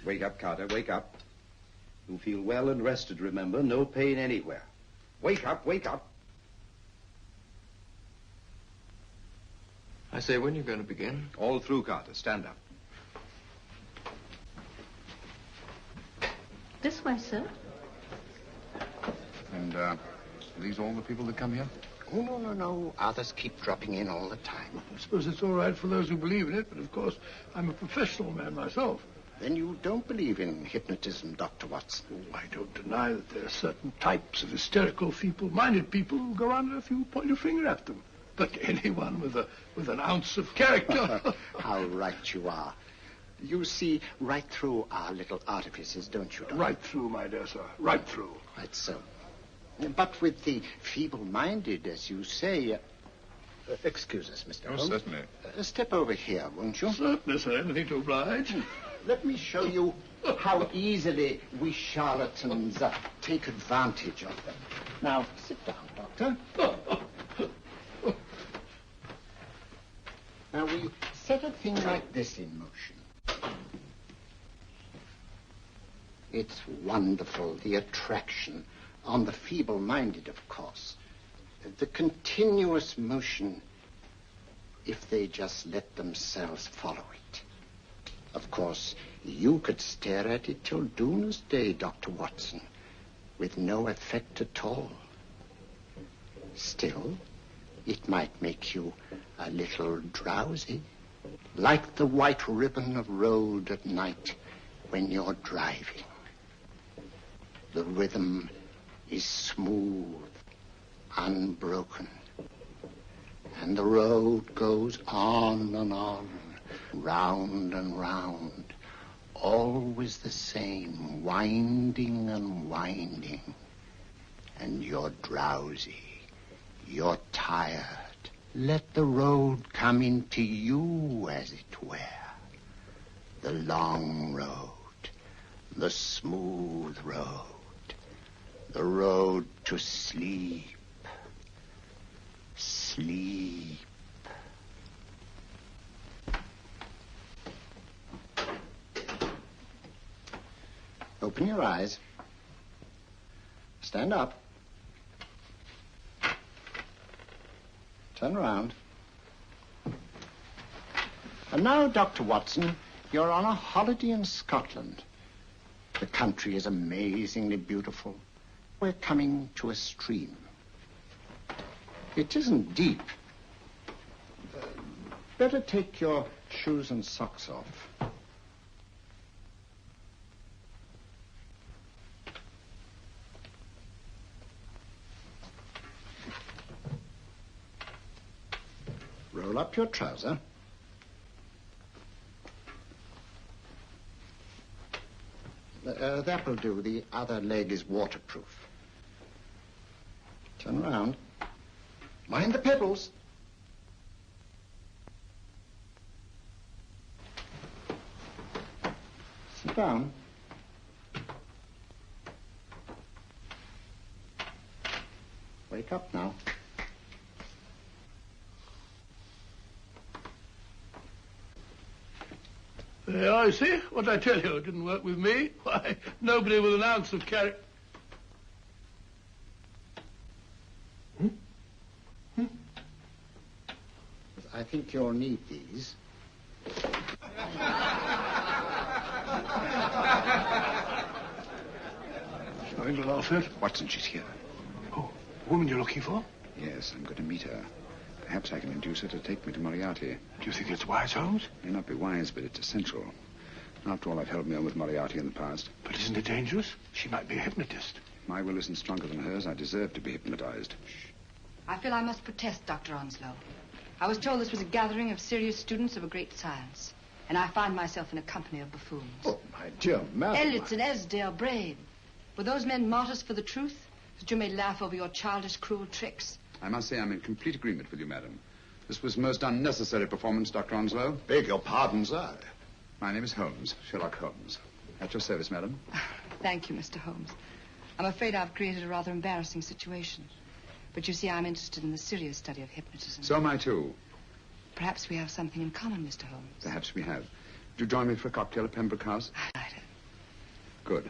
Wake up, Carter, wake up. You feel well and rested, remember. No pain anywhere. Wake up, wake up. I say, when are you going to begin? All through, Carter. Stand up. This way, sir. And, are these all the people that come here? Oh, no. Others keep dropping in all the time. I suppose it's all right for those who believe in it, but of course, I'm a professional man myself. Then you don't believe in hypnotism, Dr. Watson? Oh, I don't deny that there are certain types of hysterical, feeble-minded people who go on if you point your finger at them. But anyone with an ounce of character... How right you are. You see right through our little artifices, don't you, Doctor? Right through, my dear sir. Right through. Right so. But with the feeble-minded, as you say... excuse us, Mr. Holmes. Certainly. Step over here, won't you? Certainly, sir. Anything to oblige. Let me show you how easily we charlatans take advantage of them. Now, sit down, Doctor. Now, we set a thing like this in motion. It's wonderful, the attraction on the feeble-minded, of course. The continuous motion, if they just let themselves follow it. Of course, you could stare at it till doomsday, Dr. Watson, with no effect at all. Still, it might make you a little drowsy, like the white ribbon of road at night when you're driving. The rhythm is smooth, unbroken, and the road goes on and on, round and round, always the same, winding and winding. And you're drowsy, you're tired. Let the road come into you, as it were. The long road, the smooth road, the road to sleep. Sleep. Open your eyes. Stand up. Turn around. And now, Dr. Watson, you're on a holiday in Scotland. The country is amazingly beautiful. We're coming to a stream. It isn't deep. Better take your shoes and socks off. Roll up your trouser. That will do. The other leg is waterproof. Turn around. Mind the pebbles. Sit down. Wake up now. There, I see. What I tell you, it didn't work with me. Why, nobody with an ounce of character. I think you'll need these. Something to laugh at? Watson, she's here. Oh, the woman you're looking for? Yes, I'm going to meet her. Perhaps I can induce her to take me to Moriarty. Do you think it's wise, Holmes? It may not be wise, but it's essential. After all, I've held me on with Moriarty in the past. But isn't it dangerous? She might be a hypnotist. My will isn't stronger than hers. I deserve to be hypnotized. I feel I must protest, Dr. Onslow. I was told this was a gathering of serious students of a great science, and I find myself in a company of buffoons. Oh, my dear madam. Elliott's and Esdale brave. Were those men martyrs for the truth, that you may laugh over your childish, cruel tricks? I must say I'm in complete agreement with you, madam. This was most unnecessary performance, Dr. Onslow. Beg your pardon, sir. My name is Holmes, Sherlock Holmes. At your service, madam. Thank you, Mr. Holmes. I'm afraid I've created a rather embarrassing situation. But you see, I'm interested in the serious study of hypnotism. So am I, too. Perhaps we have something in common, Mr. Holmes. Perhaps we have. Would you join me for a cocktail at Pembroke House? I'd like it. Good.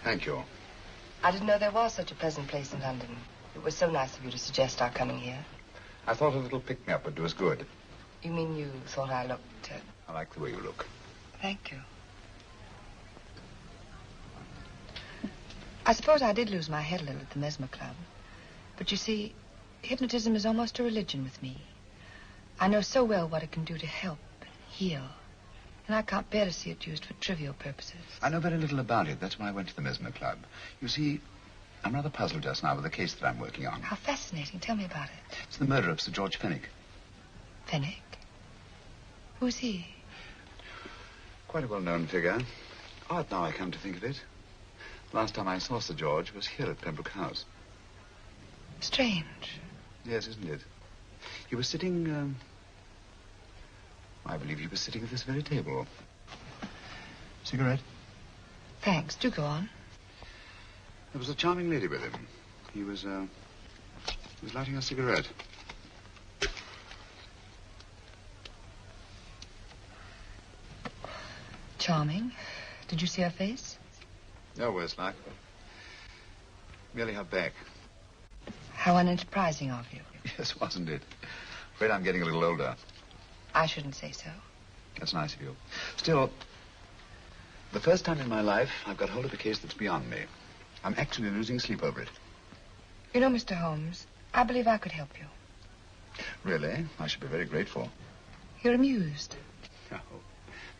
Thank you. I didn't know there was such a pleasant place in London. It was so nice of you to suggest our coming here. I thought a little pick-me-up would do us good. You mean you thought I looked... I like the way you look. Thank you. I suppose I did lose my head a little at the Mesmer Club. But you see, hypnotism is almost a religion with me. I know so well what it can do to help and heal. And I can't bear to see it used for trivial purposes. I know very little about it. That's why I went to the Mesmer Club. You see, I'm rather puzzled just now with the case that I'm working on. How fascinating. Tell me about it. It's the murder of Sir George Fenwick. Fenwick? Who's he? Quite a well-known figure. Odd now I come to think of it. Last time I saw Sir George was here at Pembroke House. Strange. Yes, isn't it? He was sitting, I believe he was sitting at this very table. Cigarette? Thanks. Do go on. There was a charming lady with him. He was lighting a cigarette. Charming. Did you see her face? No worse like. Merely her back. How unenterprising of you. Yes, wasn't it? Afraid I'm getting a little older. I shouldn't say so. That's nice of you. Still, the first time in my life, I've got hold of a case that's beyond me. I'm actually losing sleep over it. You know, Mr. Holmes, I believe I could help you. Really? I should be very grateful. You're amused. No,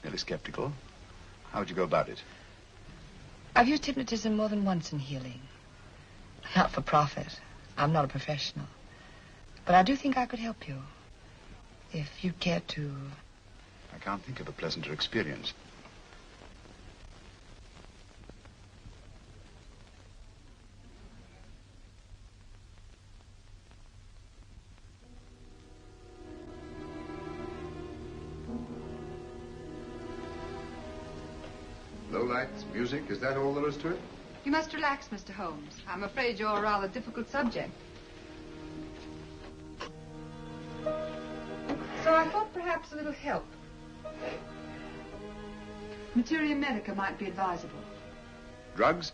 merely skeptical. How would you go about it? I've used hypnotism more than once in healing. Not for profit. I'm not a professional. But I do think I could help you. If you'd care to... I can't think of a pleasanter experience. Low lights, music, is that all there is to it? You must relax, Mr. Holmes. I'm afraid you're a rather difficult subject. So I thought perhaps a little help. Materia medica might be advisable. Drugs?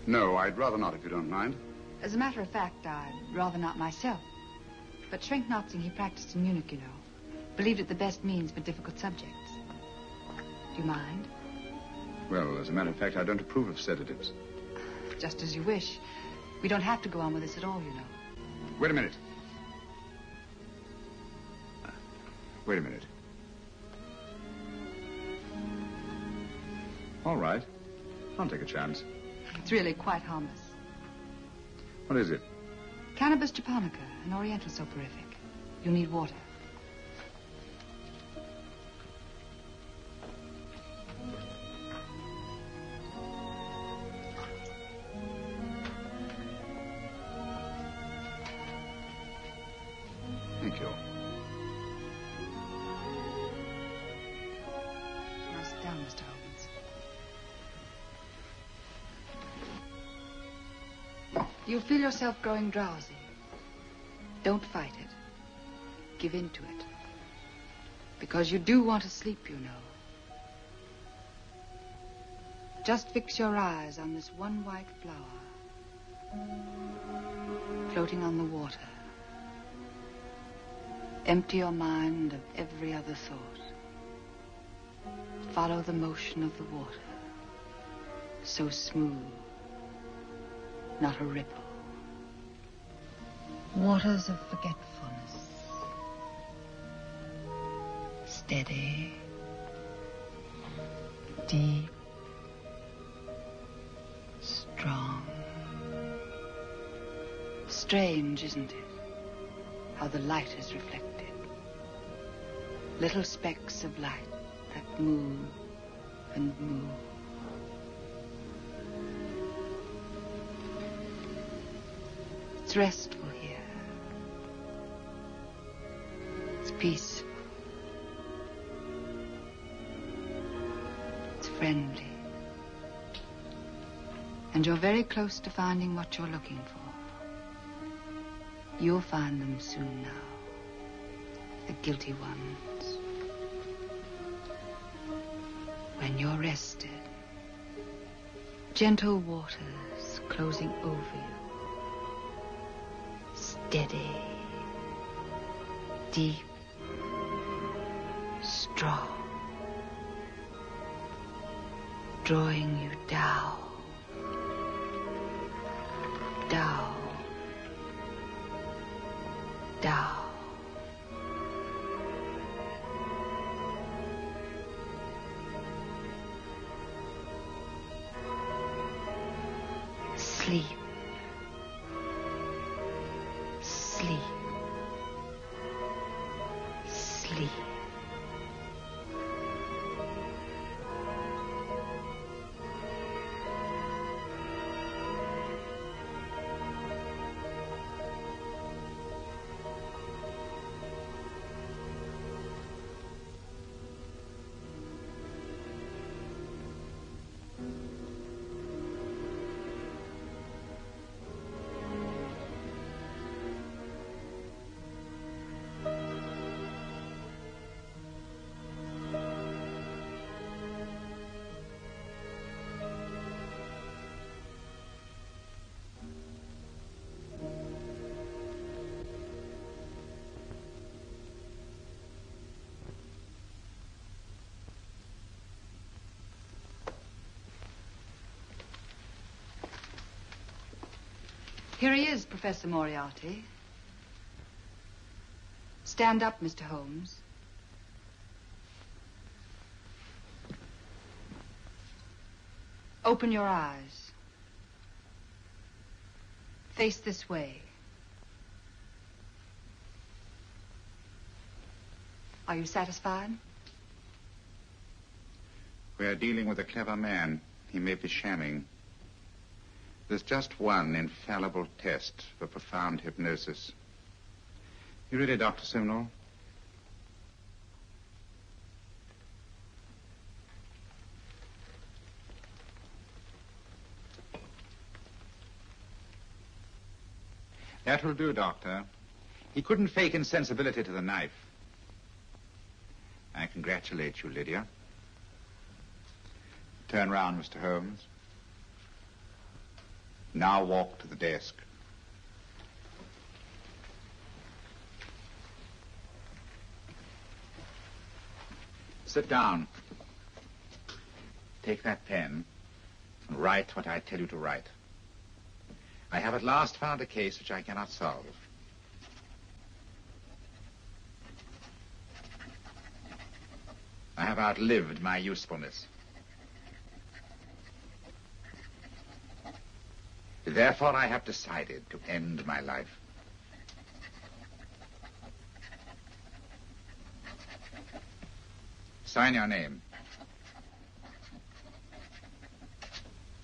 No, I'd rather not, if you don't mind. As a matter of fact, I'd rather not myself. But shrink knotzing he practiced in Munich, you know. Believed it the best means for difficult subjects. Do you mind? Well, as a matter of fact, I don't approve of sedatives. Just as you wish. We don't have to go on with this at all, you know. Wait a minute. Wait a minute. All right. I'll take a chance. It's really quite harmless. What is it? Cannabis japonica, an oriental soporific. You'll need water. Thank you. Now sit down, Mr. Holmes. You'll feel yourself growing drowsy. Don't fight it. Give in to it. Because you do want to sleep, you know. Just fix your eyes on this one white flower floating on the water. Empty your mind of every other thought. Follow the motion of the water. So smooth. Not a ripple. Waters of forgetfulness. Steady. Deep. Strong. Strange, isn't it? How the light is reflected. Little specks of light that move and move. It's restful here. It's peaceful. It's friendly. And you're very close to finding what you're looking for. You'll find them soon now. The guilty ones. When you're rested, gentle waters closing over you. Steady, deep, strong, drawing you down, down, down. Sleep. Sleep. Sleep. Here he is, Professor Moriarty. Stand up, Mr. Holmes. Open your eyes. Face this way. Are you satisfied? We are dealing with a clever man. He may be shamming. There's just one infallible test for profound hypnosis. You ready, Dr. Simnel? That will do, Doctor. He couldn't fake insensibility to the knife. I congratulate you, Lydia. Turn round, Mr. Holmes. Now walk to the desk. Sit down. Take that pen and write what I tell you to write. I have at last found a case which I cannot solve. I have outlived my usefulness. Therefore, I have decided to end my life. Sign your name.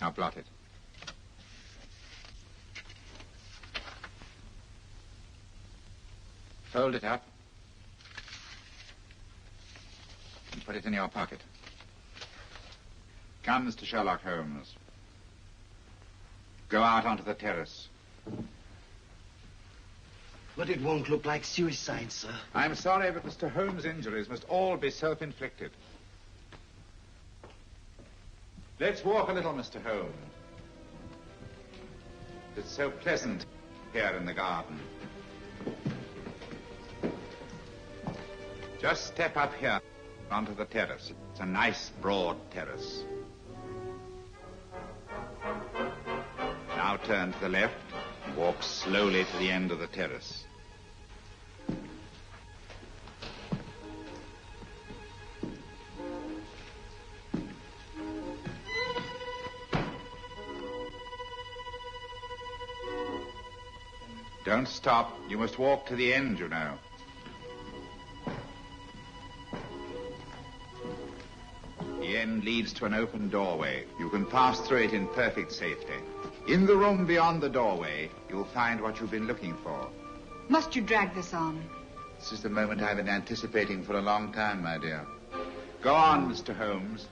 Now blot it. Fold it up and put it in your pocket. Come, Mr. Sherlock Holmes. Go out onto the terrace. But it won't look like suicide, sir. I'm sorry, but Mr. Holmes' injuries must all be self-inflicted. Let's walk a little, Mr. Holmes. It's so pleasant here in the garden. Just step up here onto the terrace. It's a nice, broad terrace. Now turn to the left and walk slowly to the end of the terrace. Don't stop. You must walk to the end, you know. The end leads to an open doorway. You can pass through it in perfect safety. In the room beyond the doorway, you'll find what you've been looking for. Must you drag this on? This is the moment I've been anticipating for a long time, my dear. Go on, Mr. Holmes.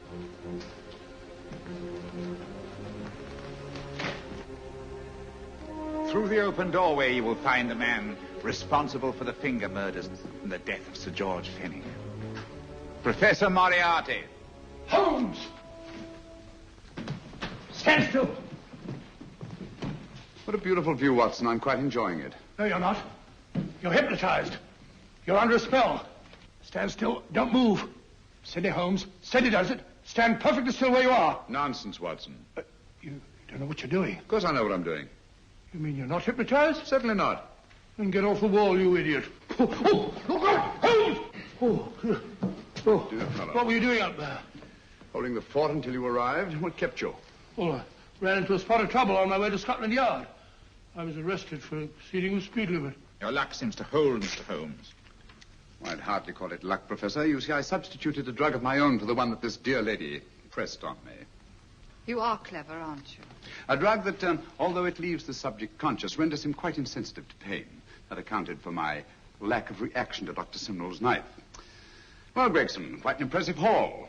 Through the open doorway, you will find the man responsible for the finger murders and the death of Sir George Fenwick. Professor Moriarty. Holmes! Stand still. What a beautiful view, Watson. I'm quite enjoying it. No, you're not. You're hypnotized. You're under a spell. Stand still. Don't move. Steady, Holmes. Steady does it. Stand perfectly still where you are. Nonsense, Watson. You don't know what you're doing. Of course I know what I'm doing. You mean you're not hypnotized? Certainly not. Then get off the wall, you idiot. Oh, look out! Holmes! Oh, Dear fellow. What were you doing up there? Holding the fort until you arrived. What kept you? Well, I ran into a spot of trouble on my way to Scotland Yard. I was arrested for exceeding the speed limit. Your luck seems to hold, Mr. Holmes. Well, I'd hardly call it luck, Professor. You see, I substituted a drug of my own for the one that this dear lady pressed on me. You are clever, aren't you? A drug that, although it leaves the subject conscious, renders him quite insensitive to pain. That accounted for my lack of reaction to Dr. Simnel's knife. Well, Gregson, quite an impressive haul.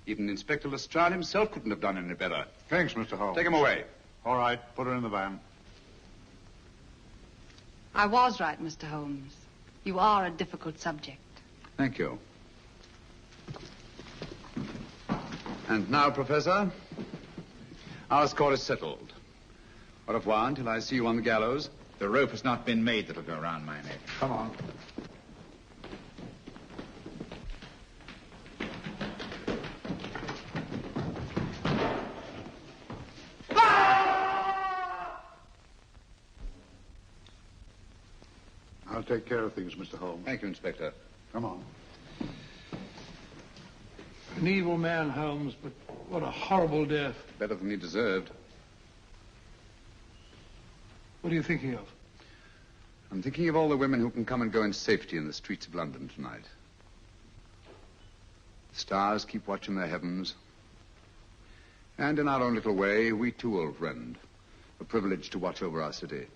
Even Inspector Lestrade himself couldn't have done any better. Thanks, Mr. Holmes. Take him away. All right, put her in the van. I was right, Mr. Holmes. You are a difficult subject. Thank you. And now, Professor, our score is settled. Au revoir until I see you on the gallows. The rope has not been made that'll go around my neck. Come on. I'll take care of things, Mr. Holmes. Thank you, Inspector. Come on. An evil man, Holmes, but what a horrible death. Better than he deserved. What are you thinking of? I'm thinking of all the women who can come and go in safety in the streets of London tonight. The stars keep watch in their heavens. And in our own little way, we too, old friend, are privileged to watch over our city.